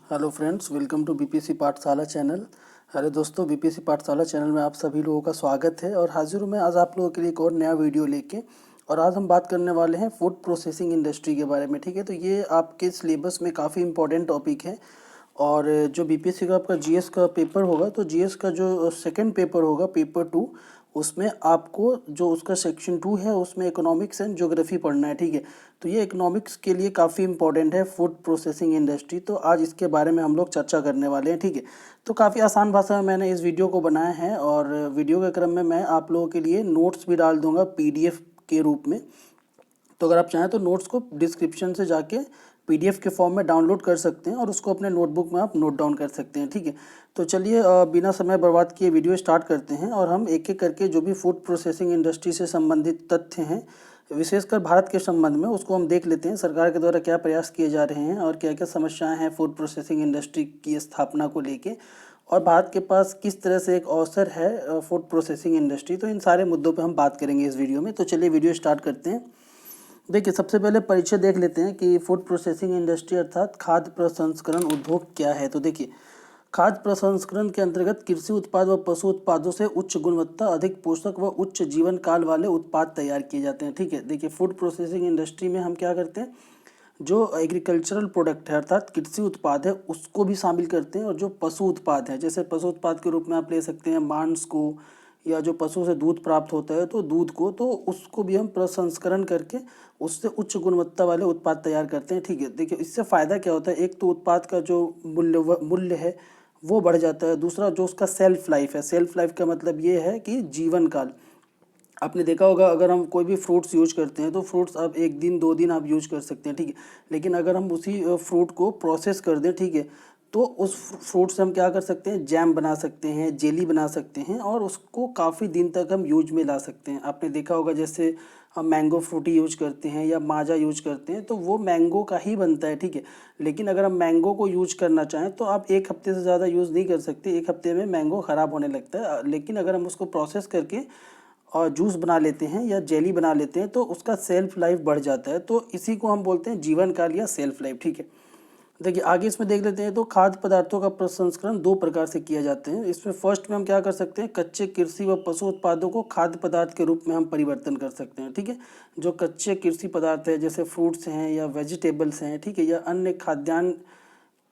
Hello friends, welcome to BPSC Pathshala channel. अरे दोस्तों, BPSC Pathshala channel में आप सभी लोगों का स्वागत है और हाजिर हूँ मैं आज आप लोगों के लिए एक और नया वीडियो लेके। और आज हम बात करने वाले हैं फूड प्रोसेसिंग इंडस्ट्री के बारे में। ठीक है, तो ये आपके सिलेबस में काफ़ी इंपॉर्टेंट टॉपिक है। और जो बीपीएससी का आपका जीएस का पेपर होगा, तो जीएस का जो सेकंड पेपर होगा, पेपर 2, उसमें आपको जो उसका सेक्शन 2 है उसमें इकोनॉमिक्स एंड ज्योग्राफी पढ़ना है। ठीक है, तो ये इकोनॉमिक्स के लिए काफ़ी इंपॉर्टेंट है, फूड प्रोसेसिंग इंडस्ट्री। तो आज इसके बारे में हम लोग चर्चा करने वाले हैं। ठीक है, तो काफ़ी आसान भाषा में मैंने इस वीडियो को बनाया है और वीडियो के क्रम में मैं आप लोगों के लिए नोट्स भी डाल दूंगा पीडीएफ के रूप में। तो अगर आप चाहें तो नोट्स को डिस्क्रिप्शन से जाके पीडीएफ के फॉर्म में डाउनलोड कर सकते हैं और उसको अपने नोटबुक में आप नोट डाउन कर सकते हैं। ठीक है, तो चलिए बिना समय बर्बाद किए वीडियो स्टार्ट करते हैं और हम एक एक करके जो भी फूड प्रोसेसिंग इंडस्ट्री से संबंधित तथ्य हैं, विशेषकर भारत के संबंध में, उसको हम देख लेते हैं। सरकार के द्वारा क्या प्रयास किए जा रहे हैं और क्या क्या समस्याएं हैं फूड प्रोसेसिंग इंडस्ट्री की स्थापना को लेके, और भारत के पास किस तरह से एक अवसर है फूड प्रोसेसिंग इंडस्ट्री। तो इन सारे मुद्दों पर हम बात करेंगे इस वीडियो में। तो चलिए वीडियो स्टार्ट करते हैं। देखिए, सबसे पहले परिचय देख लेते हैं कि फूड प्रोसेसिंग इंडस्ट्री अर्थात खाद्य प्रसंस्करण उद्योग क्या है। तो देखिए, खाद्य प्रसंस्करण के अंतर्गत कृषि उत्पाद व पशु उत्पादों से उच्च गुणवत्ता, अधिक पोषक व उच्च जीवन काल वाले उत्पाद तैयार किए जाते हैं। ठीक है, देखिए फूड प्रोसेसिंग इंडस्ट्री में हम क्या करते हैं, जो एग्रीकल्चरल प्रोडक्ट है अर्थात कृषि उत्पाद है उसको भी शामिल करते हैं, और जो पशु उत्पाद है, जैसे पशु उत्पाद के रूप में आप ले सकते हैं मांस को, या जो पशु से दूध प्राप्त होता है तो दूध को, तो उसको भी हम प्रसंस्करण करके उससे उच्च गुणवत्ता वाले उत्पाद तैयार करते हैं। ठीक है, देखिए इससे फ़ायदा क्या होता है, एक तो उत्पाद का जो मूल्य है वो बढ़ जाता है। दूसरा, जो उसका सेल्फ लाइफ है, सेल्फ लाइफ का मतलब ये है कि जीवन काल। आपने देखा होगा, अगर हम कोई भी फ्रूट्स यूज करते हैं तो फ्रूट्स आप 1 दिन 2 दिन आप यूज कर सकते हैं। ठीक है, लेकिन अगर हम उसी फ्रूट को प्रोसेस कर दें, ठीक है, तो उस फ्रूट से हम क्या कर सकते हैं, जैम बना सकते हैं, जेली बना सकते हैं और उसको काफ़ी दिन तक हम यूज में ला सकते हैं। आपने देखा होगा, जैसे हम मैंगो फ्रूटी यूज करते हैं या माजा यूज करते हैं तो वो मैंगो का ही बनता है। ठीक है, लेकिन अगर हम मैंगो को यूज करना चाहें तो आप 1 हफ्ते से ज़्यादा यूज़ नहीं कर सकते, 1 हफ्ते में मैंगो ख़राब होने लगता है। लेकिन अगर हम उसको प्रोसेस करके और जूस बना लेते हैं या जेली बना लेते हैं तो उसका सेल्फ लाइफ बढ़ जाता है। तो इसी को हम बोलते हैं जीवन काल या सेल्फ लाइफ। ठीक है, देखिए आगे इसमें देख लेते हैं। तो खाद्य पदार्थों का प्रसंस्करण 2 प्रकार से किया जाते हैं। इसमें फर्स्ट में हम क्या कर सकते हैं, कच्चे कृषि व पशु उत्पादों को खाद्य पदार्थ के रूप में हम परिवर्तन कर सकते हैं। ठीक है, जो कच्चे कृषि पदार्थ है जैसे फ्रूट्स हैं या वेजिटेबल्स हैं, ठीक है, या अन्य खाद्यान्न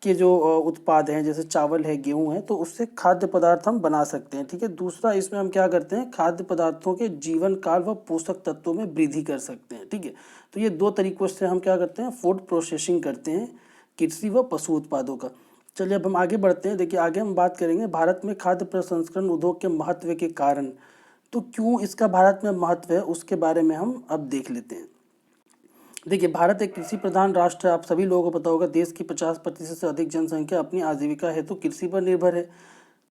के जो उत्पाद हैं जैसे चावल है, गेहूं है, तो उससे खाद्य पदार्थ हम बना सकते हैं। ठीक है, दूसरा इसमें हम क्या करते हैं, खाद्य पदार्थों के जीवन काल व पोषक तत्वों में वृद्धि कर सकते हैं। ठीक है, तो ये 2 तरीकों से हम क्या करते हैं, फूड प्रोसेसिंग करते हैं कृषि व पशु उत्पादों का। चलिए अब हम आगे बढ़ते हैं। देखिए आगे हम बात करेंगे भारत में खाद्य प्रसंस्करण उद्योग के महत्व के कारण। तो क्यों इसका भारत में महत्व है उसके बारे में हम अब देख लेते हैं। देखिए, भारत एक कृषि प्रधान राष्ट्र है। आप सभी लोगों को पता होगा, देश की 50% से अधिक जनसंख्या अपनी आजीविका हेतु कृषि पर निर्भर है।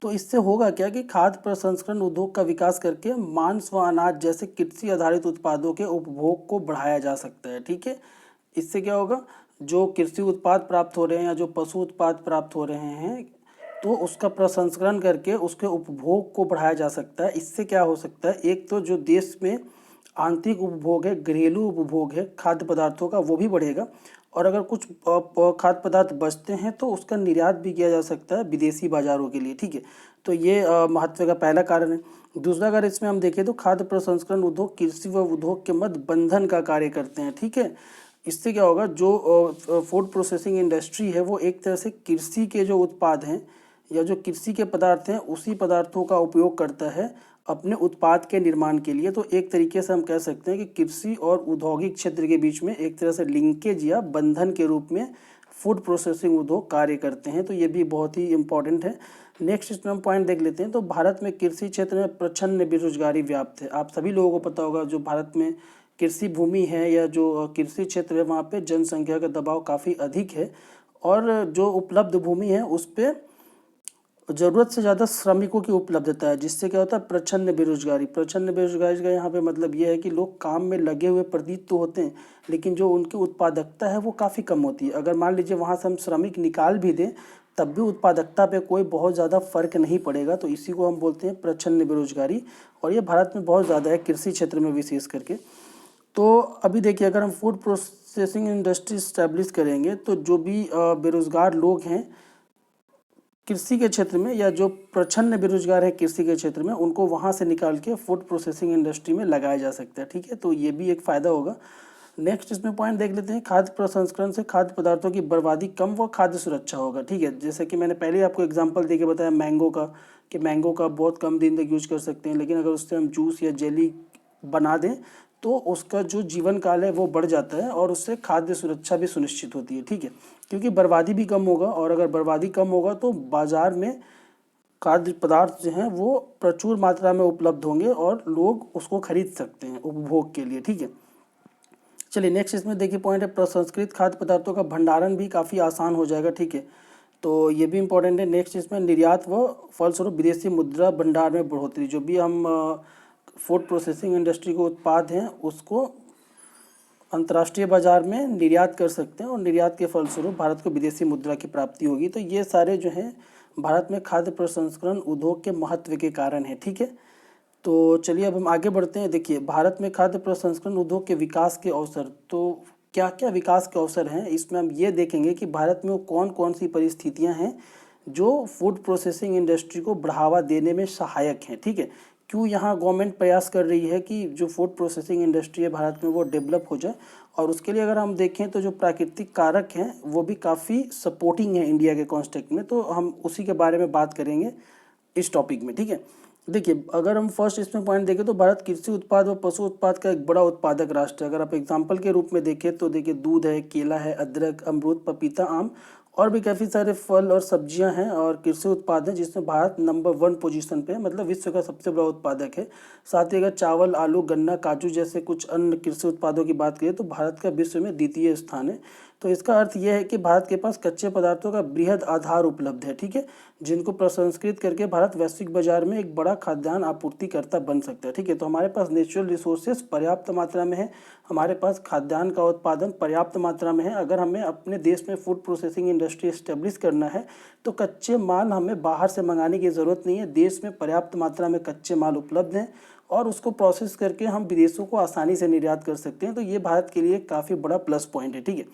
तो इससे होगा क्या कि खाद्य प्रसंस्करण उद्योग का विकास करके मांस व अनाज जैसे कृषि आधारित उत्पादों के उपभोग को बढ़ाया जा सकता है। ठीक है, इससे क्या होगा, जो कृषि उत्पाद प्राप्त हो रहे हैं या जो पशु उत्पाद प्राप्त हो रहे हैं, तो उसका प्रसंस्करण करके उसके उपभोग को बढ़ाया जा सकता है। इससे क्या हो सकता है, एक तो जो देश में आंतरिक उपभोग है, घरेलू उपभोग है खाद्य पदार्थों का, वो भी बढ़ेगा। और अगर कुछ खाद्य पदार्थ बचते हैं तो उसका निर्यात भी किया जा सकता है विदेशी बाजारों के लिए। ठीक है, तो ये महत्व का पहला कारण है। दूसरा, अगर इसमें हम देखें तो खाद्य प्रसंस्करण उद्योग कृषि व उद्योग के मध्य बंधन का कार्य करते हैं। ठीक है, इससे क्या होगा, जो फूड प्रोसेसिंग इंडस्ट्री है वो एक तरह से कृषि के जो उत्पाद हैं या जो कृषि के पदार्थ हैं उसी पदार्थों का उपयोग करता है अपने उत्पाद के निर्माण के लिए। तो एक तरीके से हम कह सकते हैं कि कृषि और औद्योगिक क्षेत्र के बीच में एक तरह से लिंकेज या बंधन के रूप में फूड प्रोसेसिंग उद्योग कार्य करते हैं। तो ये भी बहुत ही इंपॉर्टेंट है। नेक्स्ट इसमें हम पॉइंट देख लेते हैं। तो भारत में कृषि क्षेत्र में प्रचंड बेरोजगारी व्याप्त है। आप सभी लोगों को पता होगा, जो भारत में कृषि भूमि है या जो कृषि क्षेत्र है वहाँ पे जनसंख्या का दबाव काफ़ी अधिक है, और जो उपलब्ध भूमि है उस पर ज़रूरत से ज़्यादा श्रमिकों की उपलब्धता है, जिससे क्या होता है, प्रचंड बेरोजगारी। प्रचंड बेरोजगारी का यहाँ पे मतलब ये है कि लोग काम में लगे हुए प्रतीत तो होते हैं, लेकिन जो उनकी उत्पादकता है वो काफ़ी कम होती है। अगर मान लीजिए वहाँ से हम श्रमिक निकाल भी दें तब भी उत्पादकता पे कोई बहुत ज़्यादा फर्क नहीं पड़ेगा। तो इसी को हम बोलते हैं प्रचंड बेरोजगारी, और ये भारत में बहुत ज़्यादा है कृषि क्षेत्र में विशेष करके। तो अभी देखिए, अगर हम फूड प्रोसेसिंग इंडस्ट्री इस्टेब्लिश करेंगे तो जो भी बेरोज़गार लोग हैं कृषि के क्षेत्र में या जो प्रछन्न बेरोजगार है कृषि के क्षेत्र में, उनको वहाँ से निकाल के फूड प्रोसेसिंग इंडस्ट्री में लगाया जा सकता है। ठीक है, तो ये भी एक फ़ायदा होगा। नेक्स्ट इसमें पॉइंट देख लेते हैं, खाद्य प्रसंस्करण से खाद्य पदार्थों की बर्बादी कम व खाद्य सुरक्षा होगा। ठीक है, जैसे कि मैंने पहले ही आपको एग्जांपल दे के बताया मैंगो का, कि मैंगो का बहुत कम दिन तक यूज कर सकते हैं, लेकिन अगर उससे हम जूस या जेली बना दें तो उसका जो जीवन काल है वो बढ़ जाता है और उससे खाद्य सुरक्षा भी सुनिश्चित होती है। ठीक है, क्योंकि बर्बादी भी कम होगा, और अगर बर्बादी कम होगा तो बाजार में खाद्य पदार्थ जो हैं वो प्रचुर मात्रा में उपलब्ध होंगे और लोग उसको खरीद सकते हैं उपभोग के लिए। ठीक है, चलिए नेक्स्ट इसमें देखिए पॉइंट है, प्रसंस्कृत खाद्य पदार्थों का भंडारण भी काफ़ी आसान हो जाएगा। ठीक है, तो ये भी इंपॉर्टेंट है। नेक्स्ट इसमें निर्यात व फलस्वरूप विदेशी मुद्रा भंडार में बढ़ोतरी, जो भी हम फूड प्रोसेसिंग इंडस्ट्री के उत्पाद हैं उसको अंतर्राष्ट्रीय बाजार में निर्यात कर सकते हैं और निर्यात के फलस्वरूप भारत को विदेशी मुद्रा की प्राप्ति होगी। तो ये सारे जो हैं भारत में खाद्य प्रसंस्करण उद्योग के महत्व के कारण है। ठीक है, तो चलिए अब हम आगे बढ़ते हैं। देखिए भारत में खाद्य प्रसंस्करण उद्योग के विकास के अवसर, तो क्या क्या विकास के अवसर हैं, इसमें हम ये देखेंगे कि भारत में कौन कौन सी परिस्थितियां हैं जो फूड प्रोसेसिंग इंडस्ट्री को बढ़ावा देने में सहायक हैं। ठीक है, क्यों यहाँ गवर्नमेंट प्रयास कर रही है कि जो फूड प्रोसेसिंग इंडस्ट्री है भारत में वो डेवलप हो जाए, और उसके लिए अगर हम देखें तो जो प्राकृतिक कारक हैं वो भी काफ़ी सपोर्टिंग है इंडिया के कॉन्टेक्स्ट में, तो हम उसी के बारे में बात करेंगे इस टॉपिक में। ठीक है, देखिए अगर हम फर्स्ट इसमें पॉइंट देखें तो भारत कृषि उत्पाद व पशु उत्पाद का एक बड़ा उत्पादक राष्ट्र है। अगर आप एग्जांपल के रूप में देखें तो देखिए दूध है, केला है, अदरक, अमरूद, पपीता, आम और भी काफ़ी सारे फल और सब्जियां हैं और कृषि उत्पाद हैं जिसमें भारत नंबर 1 पोजीशन पे है, मतलब विश्व का सबसे बड़ा उत्पादक है। साथ ही अगर चावल, आलू, गन्ना, काजू जैसे कुछ अन्य कृषि उत्पादों की बात करें तो भारत का विश्व में द्वितीय स्थान है। तो इसका अर्थ यह है कि भारत के पास कच्चे पदार्थों का बृहद आधार उपलब्ध है। ठीक है, जिनको प्रसंस्कृत करके भारत वैश्विक बाजार में एक बड़ा खाद्यान्न आपूर्तिकर्ता बन सकता है। ठीक है, तो हमारे पास नेचुरल रिसोर्सेज पर्याप्त मात्रा में है, हमारे पास खाद्यान्न का उत्पादन पर्याप्त मात्रा में है। अगर हमें अपने देश में फूड प्रोसेसिंग इंडस्ट्री इस्टेब्लिश करना है तो कच्चे माल हमें बाहर से मंगाने की ज़रूरत नहीं है, देश में पर्याप्त मात्रा में कच्चे माल उपलब्ध हैं और उसको प्रोसेस करके हम विदेशों को आसानी से निर्यात कर सकते हैं। तो ये भारत के लिए काफ़ी बड़ा प्लस पॉइंट है। ठीक है,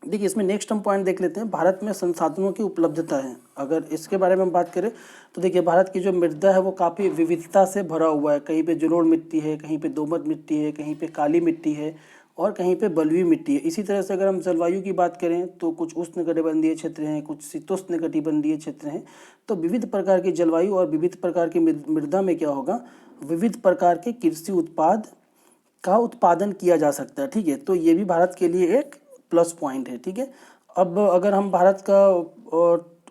देखिए इसमें नेक्स्ट हम पॉइंट देख लेते हैं, भारत में संसाधनों की उपलब्धता है। अगर इसके बारे में हम बात करें तो देखिए भारत की जो मृदा है वो काफ़ी विविधता से भरा हुआ है। कहीं पे जलोढ़ मिट्टी है, कहीं पे दोमट मिट्टी है, कहीं पे काली मिट्टी है और कहीं पे बलुई मिट्टी है। इसी तरह से अगर हम जलवायु की बात करें तो कुछ उष्णकटिबंधीय क्षेत्र हैं, कुछ शीतोष्णकटिबंधीय क्षेत्र हैं। तो विविध प्रकार की जलवायु और विविध प्रकार की मृदा में क्या होगा, विविध प्रकार के कृषि उत्पाद का उत्पादन किया जा सकता है। ठीक है, तो ये भी भारत के लिए एक प्लस पॉइंट है। ठीक है, अब अगर हम भारत का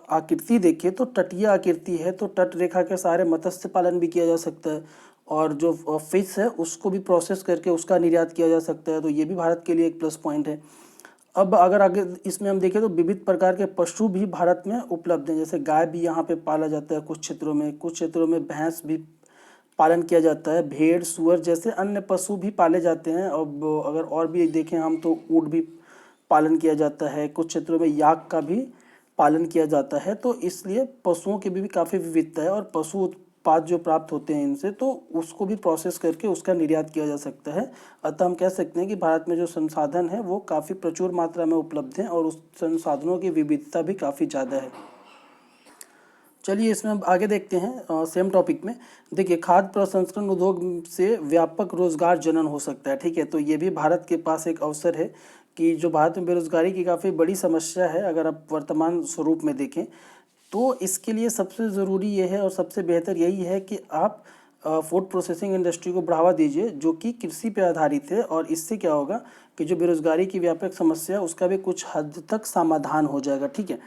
आकृति देखें तो तटीय आकृति है, तो तट रेखा के सहारे मत्स्य पालन भी किया जा सकता है और जो फिश है उसको भी प्रोसेस करके उसका निर्यात किया जा सकता है। तो ये भी भारत के लिए एक प्लस पॉइंट है। अब अगर आगे इसमें हम देखें तो विविध प्रकार के पशु भी भारत में उपलब्ध हैं, जैसे गाय भी यहाँ पे पाला जाता है कुछ क्षेत्रों में, कुछ क्षेत्रों में भैंस भी पालन किया जाता है, भेड़, सूअर जैसे अन्य पशु भी पाले जाते हैं। अब अगर और भी देखें हम तो ऊँट भी पालन किया जाता है, कुछ क्षेत्रों में याक का भी पालन किया जाता है। तो इसलिए पशुओं की भी काफ़ी विविधता है और पशु उत्पाद जो प्राप्त होते हैं इनसे तो उसको भी प्रोसेस करके उसका निर्यात किया जा सकता है। अतः हम कह सकते हैं कि भारत में जो संसाधन है वो काफ़ी प्रचुर मात्रा में उपलब्ध हैं और उस संसाधनों की विविधता भी काफ़ी ज़्यादा है। चलिए इसमें अब आगे देखते हैं सेम टॉपिक में। देखिए खाद्य प्रसंस्करण उद्योग से व्यापक रोजगार जनन हो सकता है। ठीक है, तो ये भी भारत के पास एक अवसर है कि जो भारत में बेरोजगारी की काफ़ी बड़ी समस्या है, अगर आप वर्तमान स्वरूप में देखें तो इसके लिए सबसे ज़रूरी ये है और सबसे बेहतर यही है कि आप फूड प्रोसेसिंग इंडस्ट्री को बढ़ावा दीजिए जो कि कृषि पे आधारित है, और इससे क्या होगा कि जो बेरोजगारी की व्यापक समस्या है उसका भी कुछ हद तक समाधान हो जाएगा। ठीक है,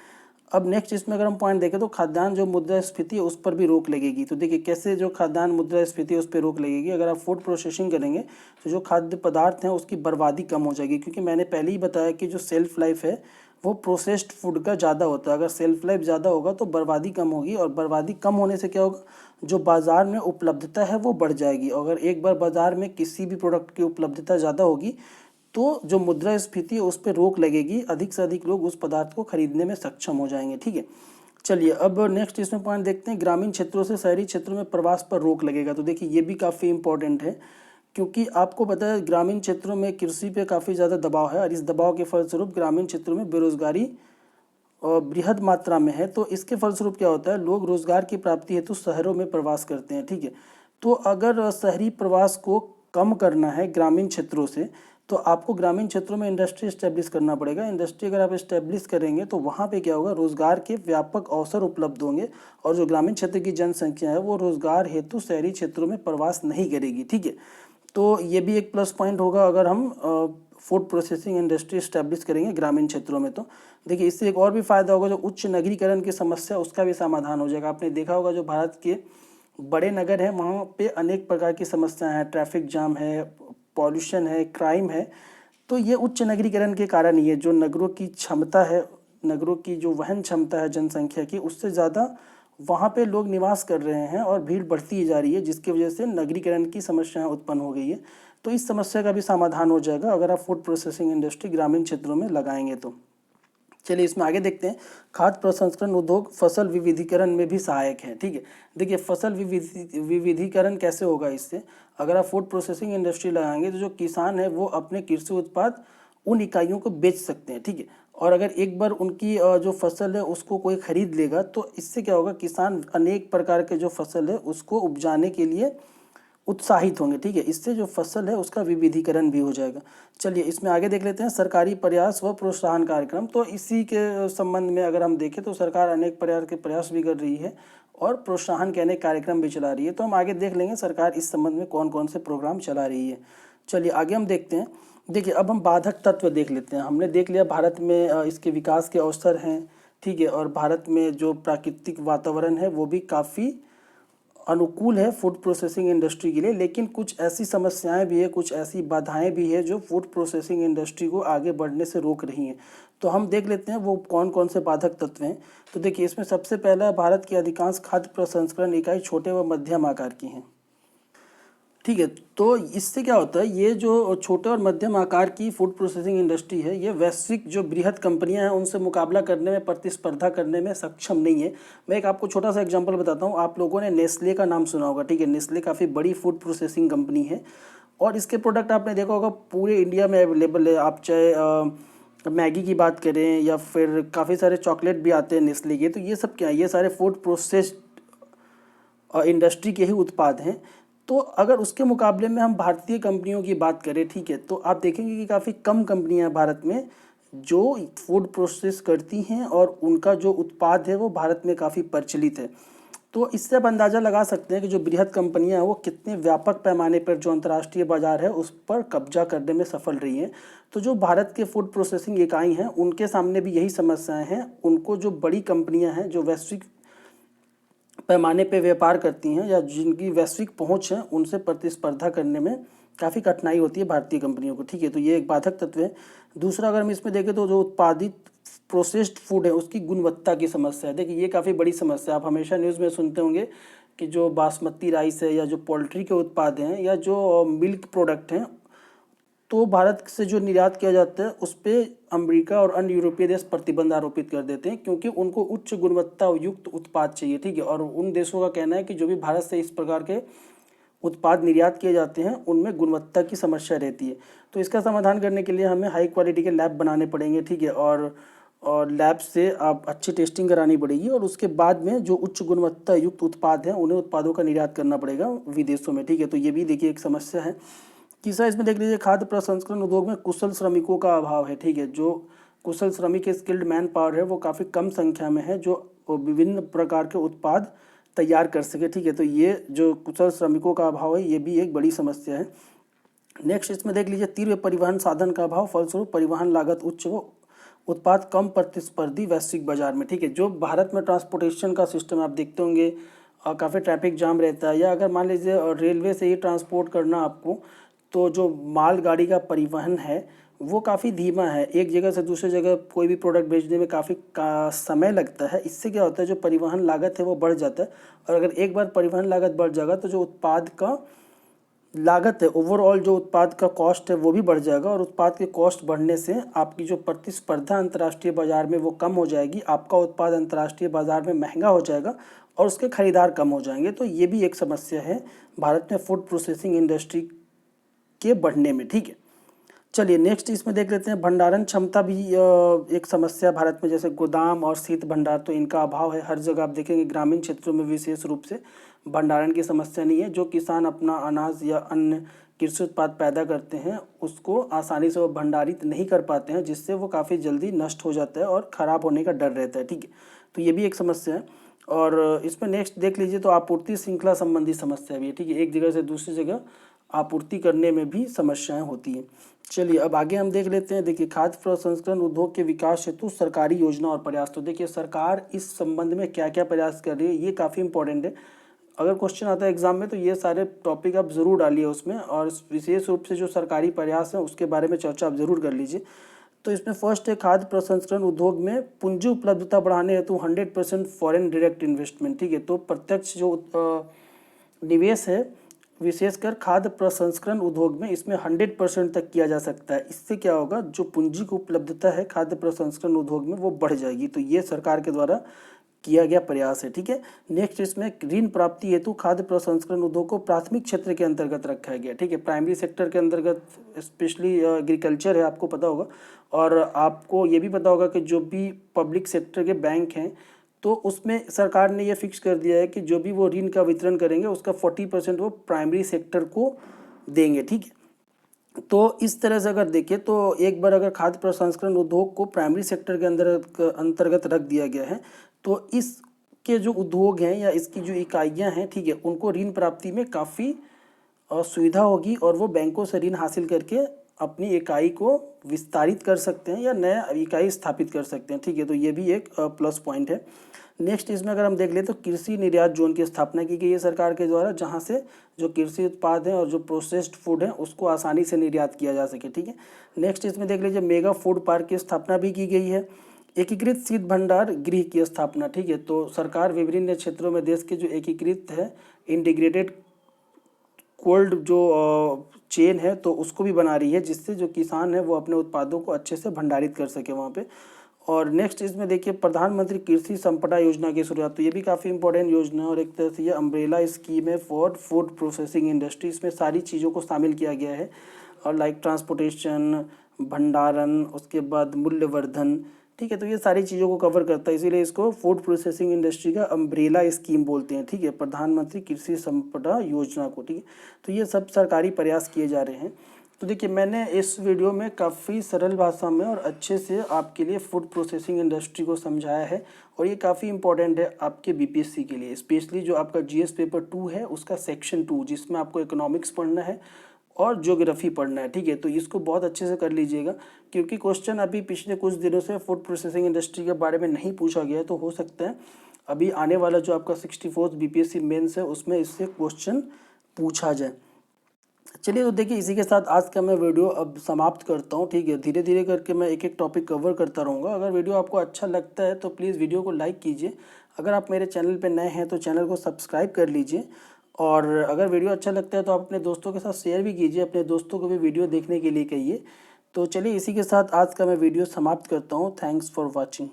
अब नेक्स्ट इसमें अगर हम पॉइंट देखें तो खाद्यान्न जो मुद्रास्फीति है उस पर भी रोक लगेगी। तो देखिए कैसे जो खाद्यान्न मुद्रास्फीति है उस पर रोक लगेगी, अगर आप फूड प्रोसेसिंग करेंगे तो जो खाद्य पदार्थ हैं उसकी बर्बादी कम हो जाएगी, क्योंकि मैंने पहले ही बताया कि जो सेल्फ लाइफ है वो प्रोसेस्ड फूड का ज़्यादा होता है। अगर सेल्फ लाइफ ज़्यादा होगा तो बर्बादी कम होगी, और बर्बादी कम होने से क्या होगा, जो बाज़ार में उपलब्धता है वो बढ़ जाएगी। अगर एक बार बाज़ार में किसी भी प्रोडक्ट की उपलब्धता ज़्यादा होगी तो जो मुद्रास्फीति है उस पर रोक लगेगी, अधिक से अधिक लोग उस पदार्थ को खरीदने में सक्षम हो जाएंगे। ठीक है, चलिए अब नेक्स्ट इसमें पॉइंट देखते हैं, ग्रामीण क्षेत्रों से शहरी क्षेत्रों में प्रवास पर रोक लगेगा। तो देखिए ये भी काफ़ी इंपॉर्टेंट है, क्योंकि आपको पता है ग्रामीण क्षेत्रों में कृषि पे काफ़ी ज़्यादा दबाव है और इस दबाव के फलस्वरूप ग्रामीण क्षेत्रों में बेरोजगारी बृहद मात्रा में है, तो इसके फलस्वरूप क्या होता है, लोग रोजगार की प्राप्ति हेतु शहरों में प्रवास करते हैं। ठीक है, तो अगर शहरी प्रवास को कम करना है ग्रामीण क्षेत्रों से, तो आपको ग्रामीण क्षेत्रों में इंडस्ट्री इस्टेब्लिश करना पड़ेगा। इंडस्ट्री अगर आप इस्टेब्लिश करेंगे तो वहाँ पे क्या होगा, रोजगार के व्यापक अवसर उपलब्ध होंगे, और जो ग्रामीण क्षेत्र की जनसंख्या है वो रोजगार हेतु शहरी क्षेत्रों में प्रवास नहीं करेगी। ठीक है, तो ये भी एक प्लस पॉइंट होगा अगर हम फूड प्रोसेसिंग इंडस्ट्री इस्टेब्लिश करेंगे ग्रामीण क्षेत्रों में। तो देखिए, इससे एक और भी फायदा होगा, जो उच्च नगरीकरण की समस्या उसका भी समाधान हो जाएगा। आपने देखा होगा, जो भारत के बड़े नगर हैं वहाँ पे अनेक प्रकार की समस्याएं हैं, ट्रैफिक जाम है, पॉल्यूशन है, क्राइम है। तो ये उच्च नगरीकरण के कारण ही है। जो नगरों की क्षमता है, नगरों की जो वहन क्षमता है जनसंख्या की, उससे ज़्यादा वहाँ पे लोग निवास कर रहे हैं और भीड़ बढ़ती ही जा रही है, जिसकी वजह से नगरीकरण की समस्याएं उत्पन्न हो गई है। तो इस समस्या का भी समाधान हो जाएगा अगर आप फूड प्रोसेसिंग इंडस्ट्री ग्रामीण क्षेत्रों में लगाएंगे तो। चलिए इसमें आगे देखते हैं। खाद्य प्रसंस्करण उद्योग फसल विविधीकरण में भी सहायक है। ठीक है, देखिए फसल विविधीकरण कैसे होगा इससे, अगर आप फूड प्रोसेसिंग इंडस्ट्री लगाएंगे तो जो किसान है वो अपने कृषि उत्पाद उन इकाइयों को बेच सकते हैं। ठीक है, और अगर एक बार उनकी जो फसल है उसको कोई खरीद लेगा, तो इससे क्या होगा, किसान अनेक प्रकार के जो फसल है उसको उपजाने के लिए उत्साहित होंगे। ठीक है, इससे जो फसल है उसका विविधीकरण भी हो जाएगा। चलिए इसमें आगे देख लेते हैं, सरकारी प्रयास व प्रोत्साहन कार्यक्रम। तो इसी के संबंध में अगर हम देखें तो सरकार अनेक प्रकार के प्रयास भी कर रही है और प्रोत्साहन के अनेक कार्यक्रम भी चला रही है। तो हम आगे देख लेंगे सरकार इस संबंध में कौन कौन से प्रोग्राम चला रही है। चलिए आगे हम देखते हैं। देखिए अब हम बाधक तत्व देख लेते हैं। हमने देख लिया भारत में इसके विकास के अवसर हैं। ठीक है, और भारत में जो प्राकृतिक वातावरण है वो भी काफ़ी अनुकूल है फूड प्रोसेसिंग इंडस्ट्री के लिए, लेकिन कुछ ऐसी समस्याएं भी है, कुछ ऐसी बाधाएं भी है जो फूड प्रोसेसिंग इंडस्ट्री को आगे बढ़ने से रोक रही हैं। तो हम देख लेते हैं वो कौन कौन से बाधक तत्व हैं। तो देखिए इसमें सबसे पहला, भारत की अधिकांश खाद्य प्रसंस्करण इकाई छोटे व मध्यम आकार की हैं। ठीक है, तो इससे क्या होता है, ये जो छोटे और मध्यम आकार की फूड प्रोसेसिंग इंडस्ट्री है ये वैश्विक जो बृहद कंपनियां हैं उनसे मुकाबला करने में, प्रतिस्पर्धा करने में सक्षम नहीं है। मैं एक आपको छोटा सा एग्जांपल बताता हूँ। आप लोगों ने नेस्ले का नाम सुना होगा। ठीक है, नेस्ले काफ़ी बड़ी फूड प्रोसेसिंग कंपनी है और इसके प्रोडक्ट आपने देखा होगा पूरे इंडिया में अवेलेबल है। आप चाहे मैगी की बात करें या फिर काफ़ी सारे चॉकलेट भी आते हैं नेस्ले के, तो ये सब क्या है, ये सारे फूड प्रोसेस्ड इंडस्ट्री के ही उत्पाद हैं। तो अगर उसके मुकाबले में हम भारतीय कंपनियों की बात करें, ठीक है, तो आप देखेंगे कि काफ़ी कम कंपनियां भारत में जो फूड प्रोसेस करती हैं और उनका जो उत्पाद है वो भारत में काफ़ी प्रचलित है। तो इससे आप अंदाज़ा लगा सकते हैं कि जो बृहद कंपनियां हैं वो कितने व्यापक पैमाने पर जो अंतर्राष्ट्रीय बाजार है उस पर कब्जा करने में सफल रही हैं। तो जो भारत के फूड प्रोसेसिंग इकाई हैं उनके सामने भी यही समस्याएं हैं। उनको जो बड़ी कंपनियां हैं जो वैश्विक पैमाने पे व्यापार करती हैं या जिनकी वैश्विक पहुंच है उनसे प्रतिस्पर्धा करने में काफ़ी कठिनाई होती है भारतीय कंपनियों को। ठीक है, तो ये एक बाधक तत्व है। दूसरा अगर हम इसमें देखें तो जो उत्पादित प्रोसेस्ड फूड है उसकी गुणवत्ता की समस्या है। देखिए ये काफ़ी बड़ी समस्या है। आप हमेशा न्यूज़ में सुनते होंगे कि जो बासमती राइस है या जो पोल्ट्री के उत्पाद हैं या जो मिल्क प्रोडक्ट हैं, तो भारत से जो निर्यात किया जाता है उस पर अमेरिका और अन्य यूरोपीय देश प्रतिबंध आरोपित कर देते हैं, क्योंकि उनको उच्च गुणवत्ता युक्त उत्पाद चाहिए। ठीक है, और उन देशों का कहना है कि जो भी भारत से इस प्रकार के उत्पाद निर्यात किए जाते हैं उनमें गुणवत्ता की समस्या रहती है। तो इसका समाधान करने के लिए हमें हाई क्वालिटी के लैब बनाने पड़ेंगे। ठीक है, और लैब से आप अच्छी टेस्टिंग करानी पड़ेगी और उसके बाद में जो उच्च गुणवत्ता युक्त उत्पाद हैं उन्हें उत्पादों का निर्यात करना पड़ेगा विदेशों में। ठीक है, तो ये भी देखिए एक समस्या है। तीसरा इसमें देख लीजिए, खाद्य प्रसंस्करण उद्योग में कुशल श्रमिकों का अभाव है। ठीक है, जो कुशल श्रमिक स्किल्ड मैन पावर है वो काफ़ी कम संख्या में है जो विभिन्न प्रकार के उत्पाद तैयार कर सके। ठीक है, तो ये जो कुशल श्रमिकों का अभाव है ये भी एक बड़ी समस्या है। नेक्स्ट इसमें देख लीजिए, तीव्र परिवहन साधन का अभाव, फलस्वरूप परिवहन लागत उच्च व उत्पाद कम प्रतिस्पर्धी वैश्विक बाजार में। ठीक है, जो भारत में ट्रांसपोर्टेशन का सिस्टम आप देखते होंगे काफ़ी ट्रैफिक जाम रहता है, या अगर मान लीजिए रेलवे से ही ट्रांसपोर्ट करना आपको, तो जो मालगाड़ी का परिवहन है वो काफ़ी धीमा है। एक जगह से दूसरी जगह कोई भी प्रोडक्ट भेजने में काफ़ी समय लगता है। इससे क्या होता है, जो परिवहन लागत है वो बढ़ जाता है, और अगर एक बार परिवहन लागत बढ़ जाएगा तो जो उत्पाद का लागत है, ओवरऑल जो उत्पाद का कॉस्ट है वो भी बढ़ जाएगा, और उत्पाद के कॉस्ट बढ़ने से आपकी जो प्रतिस्पर्धा अंतर्राष्ट्रीय बाजार में वो कम हो जाएगी, आपका उत्पाद अंतर्राष्ट्रीय बाजार में महंगा हो जाएगा और उसके खरीदार कम हो जाएंगे। तो ये भी एक समस्या है भारत में फूड प्रोसेसिंग इंडस्ट्री के बढ़ने में। ठीक है, चलिए नेक्स्ट इसमें देख लेते हैं, भंडारण क्षमता भी एक समस्या भारत में, जैसे गोदाम और शीत भंडार तो इनका अभाव है हर जगह। आप देखेंगे ग्रामीण क्षेत्रों में विशेष रूप से भंडारण की समस्या नहीं है। जो किसान अपना अनाज या अन्य कृषि उत्पाद पैदा करते हैं उसको आसानी से वो भंडारित नहीं कर पाते हैं, जिससे वो काफ़ी जल्दी नष्ट हो जाता है और ख़राब होने का डर रहता है। ठीक है, तो ये भी एक समस्या है। और इसमें नेक्स्ट देख लीजिए तो आपूर्ति श्रृंखला संबंधी समस्या भी है। ठीक है, एक जगह से दूसरी जगह आपूर्ति करने में भी समस्याएं होती हैं। चलिए अब आगे हम देख लेते हैं। देखिए खाद्य प्रसंस्करण उद्योग के विकास हेतु सरकारी योजना और प्रयास। तो देखिए सरकार इस संबंध में क्या क्या प्रयास कर रही है, ये काफ़ी इंपॉर्टेंट है। अगर क्वेश्चन आता है एग्जाम में तो ये सारे टॉपिक आप ज़रूर डालिए उसमें, और विशेष रूप से जो सरकारी प्रयास है उसके बारे में चर्चा आप ज़रूर कर लीजिए। तो इसमें फर्स्ट है खाद्य प्रसंस्करण उद्योग में पूंजी उपलब्धता बढ़ाने हेतु 100% फॉरेन डायरेक्ट इन्वेस्टमेंट। ठीक है, तो प्रत्यक्ष जो निवेश है विशेषकर खाद्य प्रसंस्करण उद्योग में, इसमें 100% तक किया जा सकता है। इससे क्या होगा, जो पूंजी की उपलब्धता है खाद्य प्रसंस्करण उद्योग में वो बढ़ जाएगी। तो ये सरकार के द्वारा किया गया प्रयास है। ठीक है, नेक्स्ट इसमें ऋण प्राप्ति हेतु खाद्य प्रसंस्करण उद्योग को प्राथमिक क्षेत्र के अंतर्गत रखा गया। ठीक है, प्राइमरी सेक्टर के अंतर्गत स्पेशली एग्रीकल्चर है, आपको पता होगा। और आपको ये भी पता होगा कि जो भी पब्लिक सेक्टर के बैंक हैं तो उसमें सरकार ने ये फिक्स कर दिया है कि जो भी वो ऋण का वितरण करेंगे उसका 40% वो प्राइमरी सेक्टर को देंगे। ठीक है, तो इस तरह से अगर देखें तो एक बार अगर खाद्य प्रसंस्करण उद्योग को प्राइमरी सेक्टर के अंतर्गत रख दिया गया है तो इसके जो उद्योग हैं या इसकी जो इकाइयां हैं, ठीक है, उनको ऋण प्राप्ति में काफ़ी सुविधा होगी और वो बैंकों से ऋण हासिल करके अपनी इकाई को विस्तारित कर सकते हैं या नया इकाई स्थापित कर सकते हैं। ठीक है, तो ये भी एक प्लस पॉइंट है। नेक्स्ट इसमें अगर हम देख ले तो कृषि निर्यात जोन की स्थापना की गई है सरकार के द्वारा, जहां से जो कृषि उत्पाद हैं और जो प्रोसेस्ड फूड है उसको आसानी से निर्यात किया जा सके। ठीक है, नेक्स्ट इसमें देख लीजिए मेगा फूड पार्क की स्थापना भी की गई है। एकीकृत शीत भंडार गृह की स्थापना। ठीक है, तो सरकार विभिन्न क्षेत्रों में देश के जो एकीकृत है इंटीग्रेटेड कोल्ड जो चेन है तो उसको भी बना रही है, जिससे जो किसान है वो अपने उत्पादों को अच्छे से भंडारित कर सके वहाँ पे। और नेक्स्ट इसमें देखिए प्रधानमंत्री कृषि संपदा योजना की शुरुआत, तो ये भी काफ़ी इंपॉर्टेंट योजना है और एक तरह से ये अम्ब्रेला स्कीम है फॉर फूड प्रोसेसिंग इंडस्ट्री। इसमें सारी चीज़ों को शामिल किया गया है, और लाइक ट्रांसपोर्टेशन, भंडारण, उसके बाद मूल्यवर्धन। ठीक है, तो ये सारी चीज़ों को कवर करता है, इसीलिए इसको फूड प्रोसेसिंग इंडस्ट्री का अम्ब्रेला स्कीम बोलते हैं। ठीक है, प्रधानमंत्री कृषि संपदा योजना को। ठीक है, तो ये सब सरकारी प्रयास किए जा रहे हैं। तो देखिए मैंने इस वीडियो में काफ़ी सरल भाषा में और अच्छे से आपके लिए फूड प्रोसेसिंग इंडस्ट्री को समझाया है, और ये काफ़ी इंपॉर्टेंट है आपके बीपीएससी के लिए, स्पेशली जो आपका जीएस पेपर 2 है उसका सेक्शन 2, जिसमें आपको इकोनॉमिक्स पढ़ना है और ज्योग्राफी पढ़ना है। ठीक है, तो इसको बहुत अच्छे से कर लीजिएगा, क्योंकि क्वेश्चन अभी पिछले कुछ दिनों से फूड प्रोसेसिंग इंडस्ट्री के बारे में नहीं पूछा गया है, तो हो सकता है अभी आने वाला जो आपका 64th बीपीएससी मेंस है उसमें इससे क्वेश्चन पूछा जाए। चलिए तो देखिए इसी के साथ आज का मैं वीडियो अब समाप्त करता हूँ। ठीक है, धीरे धीरे करके मैं एक एक टॉपिक कवर करता रहूँगा। अगर वीडियो आपको अच्छा लगता है तो प्लीज़ वीडियो को लाइक कीजिए। अगर आप मेरे चैनल पर नए हैं तो चैनल को सब्सक्राइब कर लीजिए, और अगर वीडियो अच्छा लगता है तो आप अपने दोस्तों के साथ शेयर भी कीजिए, अपने दोस्तों को भी वीडियो देखने के लिए कहिए। तो चलिए इसी के साथ आज का मैं वीडियो समाप्त करता हूँ। Thanks for watching.